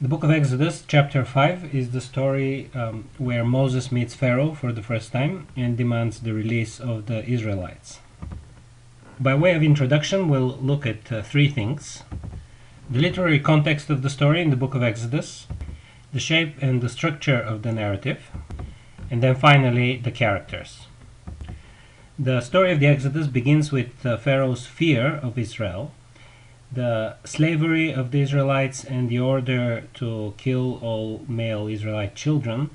The book of Exodus, chapter 5, is the story where Moses meets Pharaoh for the first time and demands the release of the Israelites. By way of introduction, we'll look at three things: the literary context of the story in the book of Exodus, the shape and the structure of the narrative, and then finally the characters. The story of the Exodus begins with Pharaoh's fear of Israel, the slavery of the Israelites, and the order to kill all male Israelite children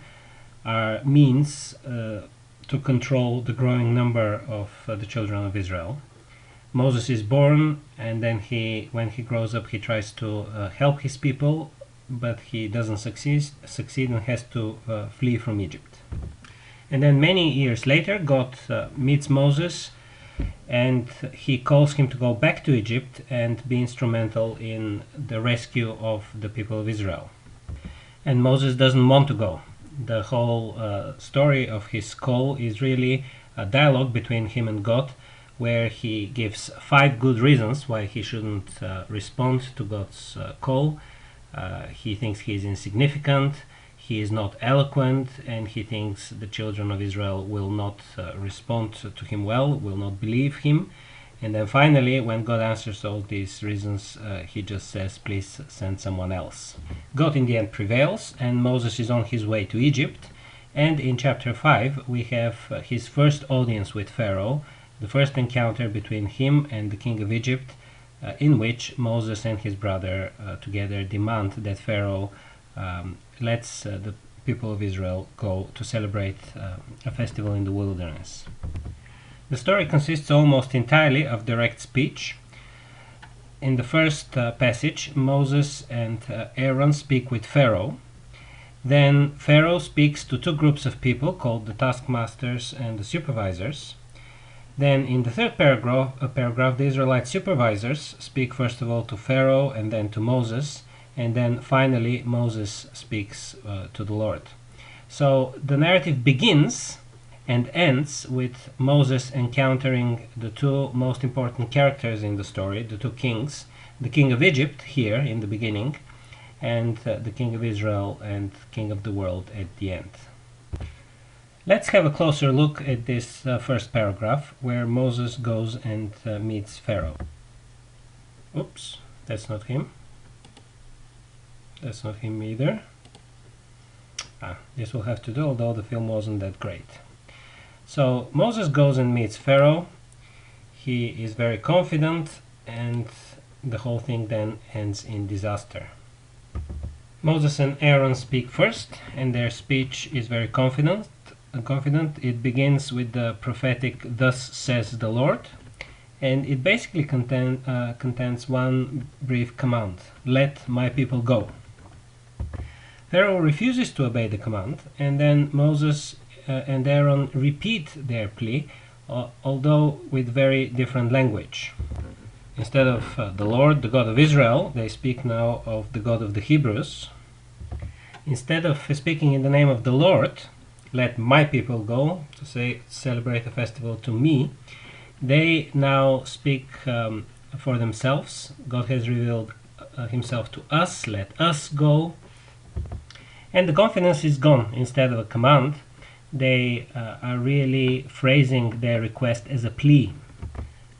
are means to control the growing number of the children of Israel. Moses is born, and then when he grows up, he tries to help his people, but he doesn't succeed and has to flee from Egypt. And then many years later, God meets Moses, and he calls him to go back to Egypt and be instrumental in the rescue of the people of Israel. And Moses doesn't want to go. The whole story of his call is really a dialogue between him and God, where he gives 5 good reasons why he shouldn't respond to God's call. He thinks he is insignificant, he is not eloquent, and he thinks the children of Israel will not respond to him well, will not believe him. And then finally, when God answers all these reasons, he just says, please send someone else. God in the end prevails, and Moses is on his way to Egypt. And in chapter 5, we have his first audience with Pharaoh, the first encounter between him and the king of Egypt, in which Moses and his brother together demand that Pharaoh lets the people of Israel go to celebrate a festival in the wilderness. The story consists almost entirely of direct speech. In the first passage, Moses and Aaron speak with Pharaoh. Then Pharaoh speaks to 2 groups of people called the taskmasters and the supervisors. Then in the third paragraph, the Israelite supervisors speak first of all to Pharaoh and then to Moses, and then finally Moses speaks to the Lord. So the narrative begins and ends with Moses encountering the 2 most important characters in the story, the 2 kings, the king of Egypt here in the beginning, and the king of Israel and king of the world at the end. Let's have a closer look at this first paragraph where Moses goes and meets Pharaoh. Oops, that's not him. That's not him either. This will have to do, although the film wasn't that great. So Moses goes and meets Pharaoh. He is very confident, and the whole thing then ends in disaster. Moses and Aaron speak first, and their speech is very confident. It begins with the prophetic "Thus says the Lord," and it basically contains one brief command: let my people go. Pharaoh refuses to obey the command, and then Moses and Aaron repeat their plea, although with very different language. Instead of the Lord, the God of Israel, they speak now of the God of the Hebrews. Instead of speaking in the name of the Lord, let my people go, to celebrate a festival to me, they now speak for themselves. God has revealed himself to us, let us go. And the confidence is gone. Instead of a command, they are really phrasing their request as a plea.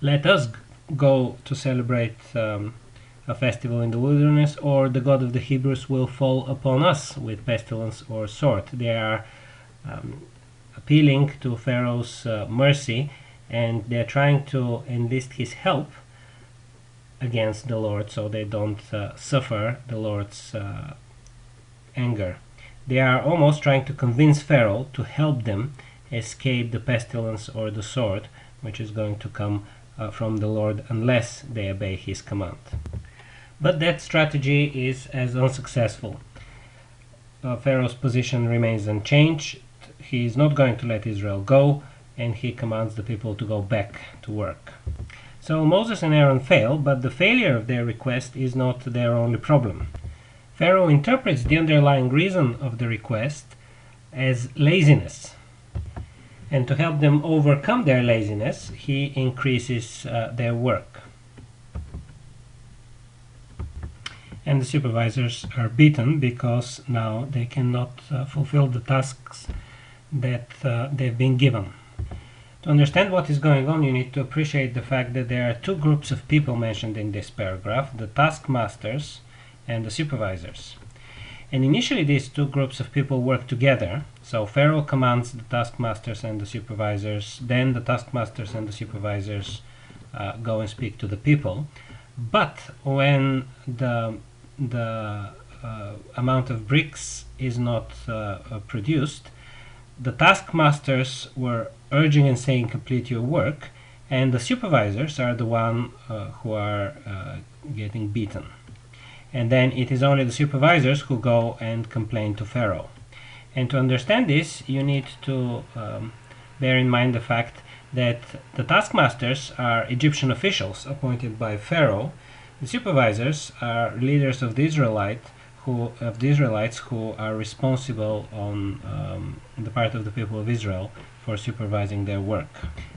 Let us go to celebrate a festival in the wilderness, or the God of the Hebrews will fall upon us with pestilence or sword. They are appealing to Pharaoh's mercy, and they're trying to enlist his help against the Lord so they don't suffer the Lord's anger. They are almost trying to convince Pharaoh to help them escape the pestilence or the sword, which is going to come from the Lord unless they obey his command. But that strategy is as unsuccessful. Pharaoh's position remains unchanged. He is not going to let Israel go, and he commands the people to go back to work. So Moses and Aaron fail, but the failure of their request is not their only problem. Pharaoh interprets the underlying reason of the request as laziness. And to help them overcome their laziness, he increases their work. and the supervisors are beaten because now they cannot fulfill the tasks that they've been given. To understand what is going on, you need to appreciate the fact that there are two groups of people mentioned in this paragraph, the taskmasters and the supervisors. And initially these two groups of people work together, so Pharaoh commands the taskmasters and the supervisors, then the taskmasters and the supervisors go and speak to the people. But when the amount of bricks is not produced, the taskmasters were urging and saying complete your work, and the supervisors are the one who are getting beaten. And then it is only the supervisors who go and complain to Pharaoh. And to understand this, you need to bear in mind the fact that the taskmasters are Egyptian officials appointed by Pharaoh. The supervisors are leaders of the Israelites who are responsible on the part of the people of Israel for supervising their work.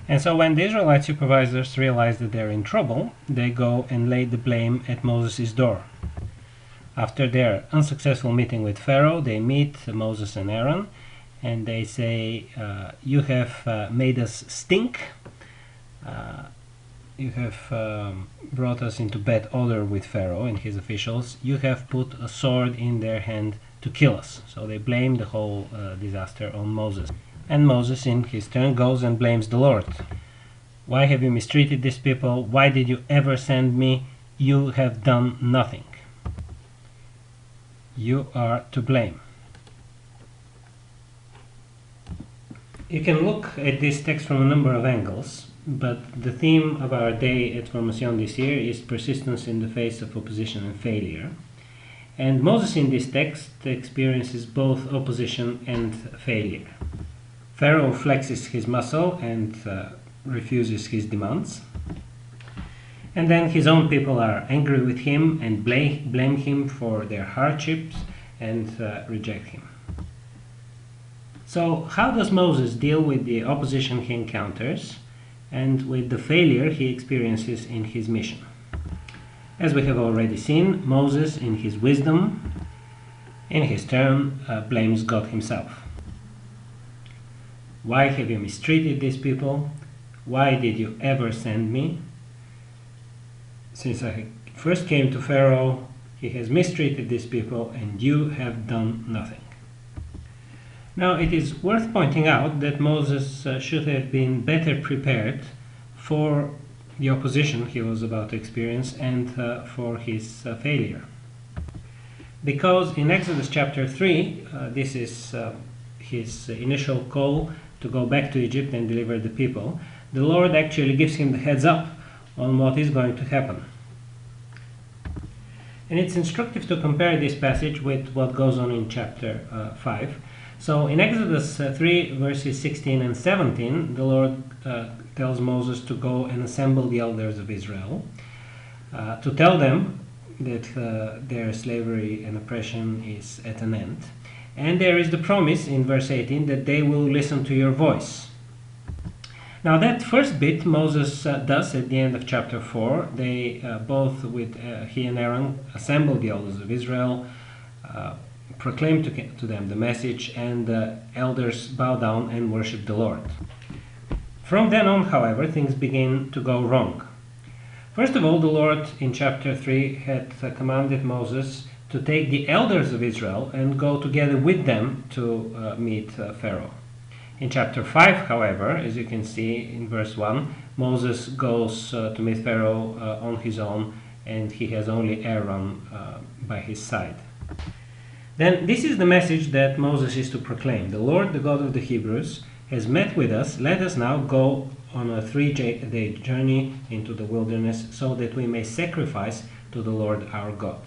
And so when the Israelite supervisors realize that they're in trouble, they go and lay the blame at Moses' door. After their unsuccessful meeting with Pharaoh, they meet Moses and Aaron, and they say, you have made us stink, you have brought us into bad odor with Pharaoh and his officials, you have put a sword in their hand to kill us. So they blame the whole disaster on Moses. And Moses in his turn goes and blames the Lord. Why have you mistreated these people? Why did you ever send me? You have done nothing. You are to blame. You can look at this text from a number of angles, but the theme of our day at Formation this year is persistence in the face of opposition and failure. And Moses in this text experiences both opposition and failure. Pharaoh flexes his muscle and refuses his demands. And then his own people are angry with him and blame him for their hardships and reject him. So how does Moses deal with the opposition he encounters and with the failure he experiences in his mission? As we have already seen, Moses, in his wisdom, in his turn, blames God himself. Why have you mistreated these people? Why did you ever send me? Since I first came to Pharaoh, he has mistreated these people, and you have done nothing. Now, it is worth pointing out that Moses should have been better prepared for the opposition he was about to experience and for his failure. Because in Exodus chapter 3, this is his initial call to go back to Egypt and deliver the people, the Lord actually gives him the heads up on what is going to happen. And it's instructive to compare this passage with what goes on in chapter 5. So in Exodus 3 verses 16 and 17, the Lord tells Moses to go and assemble the elders of Israel, to tell them that their slavery and oppression is at an end. And there is the promise in verse 18 that they will listen to your voice. Now that first bit Moses does at the end of chapter 4. They both with he and Aaron assemble the elders of Israel, proclaim to them the message, and the elders bow down and worship the Lord. From then on, however, things begin to go wrong. First of all, the Lord in chapter 3 had commanded Moses to take the elders of Israel and go together with them to meet Pharaoh. In chapter 5, however, as you can see in verse 1, Moses goes to meet Pharaoh on his own, and he has only Aaron by his side. Then this is the message that Moses is to proclaim. The Lord, the God of the Hebrews, has met with us. Let us now go on a 3-day journey into the wilderness so that we may sacrifice to the Lord our God.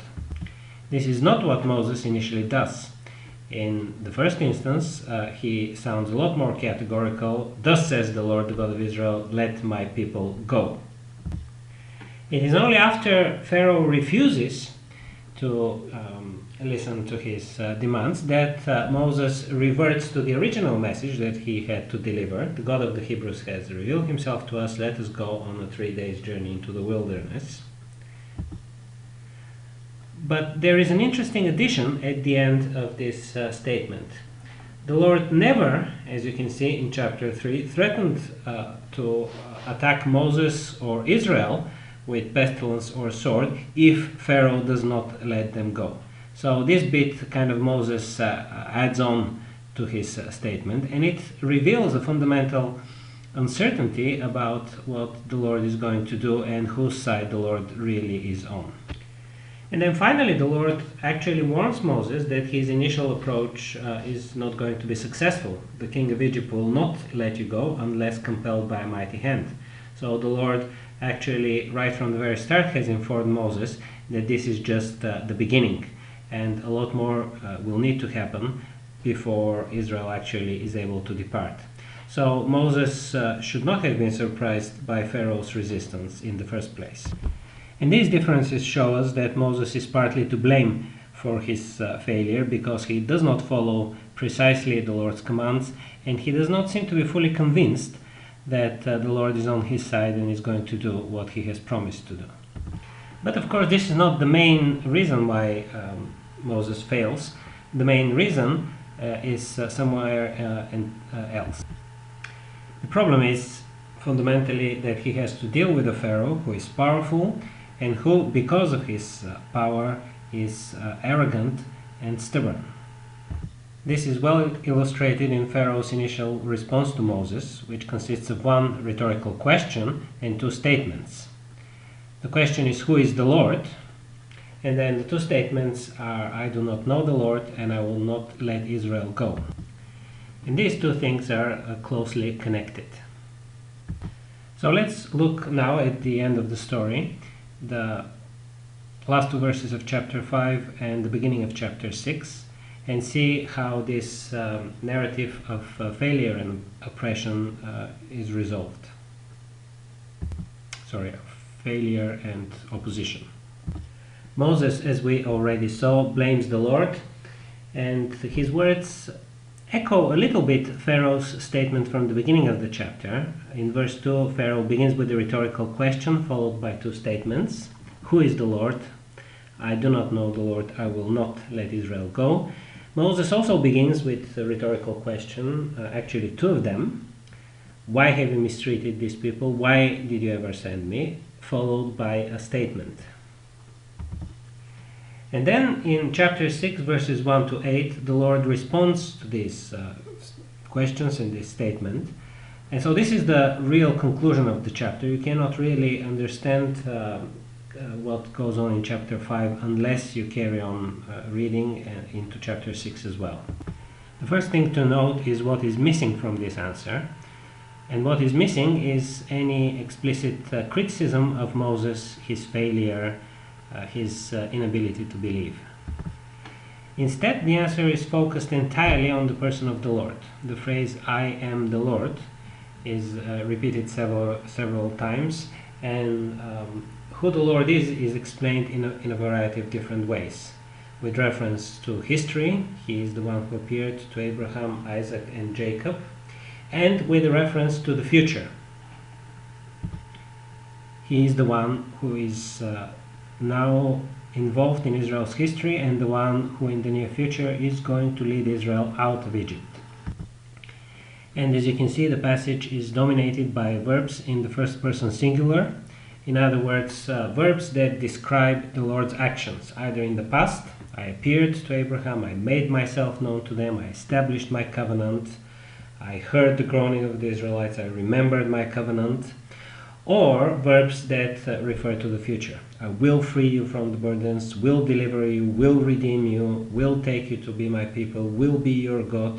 This is not what Moses initially does. In the first instance, he sounds a lot more categorical. Thus says the Lord, the God of Israel, let my people go. It is only after Pharaoh refuses to listen to his demands that Moses reverts to the original message that he had to deliver. The God of the Hebrews has revealed himself to us. Let us go on a 3 days journey into the wilderness. But there is an interesting addition at the end of this statement. The Lord never, as you can see in chapter 3, threatened to attack Moses or Israel with pestilence or sword if Pharaoh does not let them go. So this bit kind of Moses adds on to his statement, and it reveals a fundamental uncertainty about what the Lord is going to do and whose side the Lord really is on. And then finally, the Lord actually warns Moses that his initial approach is not going to be successful. The king of Egypt will not let you go unless compelled by a mighty hand. So the Lord actually, right from the very start, has informed Moses that this is just the beginning, and a lot more will need to happen before Israel actually is able to depart. So Moses should not have been surprised by Pharaoh's resistance in the first place. And these differences show us that Moses is partly to blame for his failure, because he does not follow precisely the Lord's commands, and he does not seem to be fully convinced that the Lord is on his side and is going to do what he has promised to do. But of course, this is not the main reason why Moses fails. The main reason is somewhere else. The problem is fundamentally that he has to deal with a Pharaoh who is powerful and who, because of his power, is arrogant and stubborn. This is well illustrated in Pharaoh's initial response to Moses, which consists of one rhetorical question and two statements. The question is, "Who is the Lord?" And then the two statements are, "I do not know the Lord, and I will not let Israel go." And these two things are closely connected. So let's look now at the end of the story, the last two verses of chapter 5 and the beginning of chapter 6, and see how this narrative of failure and oppression is resolved. Failure and opposition. Moses, as we already saw, blames the Lord, and his words echo a little bit Pharaoh's statement from the beginning of the chapter. In verse 2, Pharaoh begins with a rhetorical question followed by two statements. "Who is the Lord?" "I do not know the Lord, I will not let Israel go." Moses also begins with a rhetorical question, actually two of them. "Why have you mistreated these people? Why did you ever send me?" Followed by a statement. And then in chapter 6, verses 1 to 8, the Lord responds to these questions and this statement. And so this is the real conclusion of the chapter. You cannot really understand what goes on in chapter 5 unless you carry on reading into chapter 6 as well. The first thing to note is what is missing from this answer. And what is missing is any explicit criticism of Moses, his failure, his inability to believe. Instead, the answer is focused entirely on the person of the Lord. The phrase "I am the Lord" is repeated several times, and who the Lord is explained in a variety of different ways. With reference to history, he is the one who appeared to Abraham, Isaac, and Jacob, and with a reference to the future. He is the one who is now involved in Israel's history and the one who in the near future is going to lead Israel out of Egypt. And as you can see, the passage is dominated by verbs in the first person singular. In other words, verbs that describe the Lord's actions, either in the past, "I appeared to Abraham, I made myself known to them, I established my covenant, I heard the groaning of the Israelites, I remembered my covenant," or verbs that refer to the future. "I will free you from the burdens, will deliver you, will redeem you, will take you to be my people, will be your God,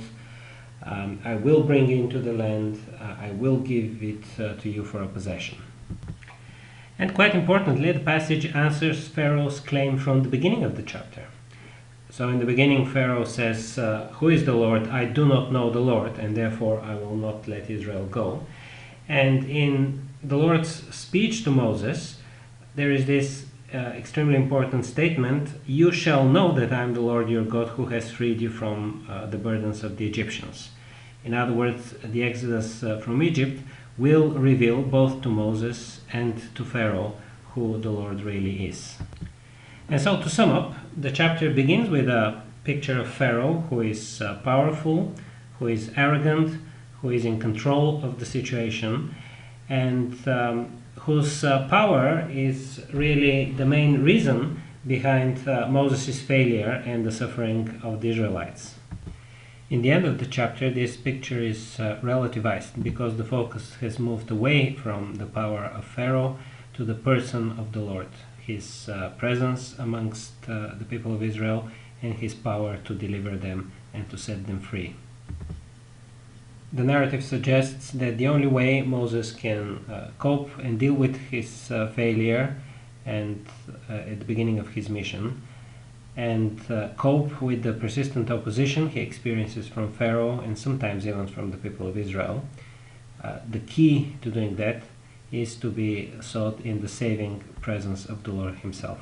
I will bring you into the land, I will give it to you for a possession." And quite importantly, the passage answers Pharaoh's claim from the beginning of the chapter. So in the beginning, Pharaoh says, "Who is the Lord? I do not know the Lord, and therefore I will not let Israel go." And in the Lord's speech to Moses, there is this extremely important statement, "You shall know that I am the Lord your God who has freed you from the burdens of the Egyptians." In other words, the exodus from Egypt will reveal both to Moses and to Pharaoh who the Lord really is. And so to sum up, the chapter begins with a picture of Pharaoh, who is powerful, who is arrogant, who is in control of the situation, and whose power is really the main reason behind Moses' failure and the suffering of the Israelites. In the end of the chapter, this picture is relativized because the focus has moved away from the power of Pharaoh to the person of the Lord, his presence amongst the people of Israel, and his power to deliver them and to set them free. The narrative suggests that the only way Moses can cope and deal with his failure and at the beginning of his mission, and cope with the persistent opposition he experiences from Pharaoh and sometimes even from the people of Israel, the key to doing that is to be sought in the saving presence of the Lord himself.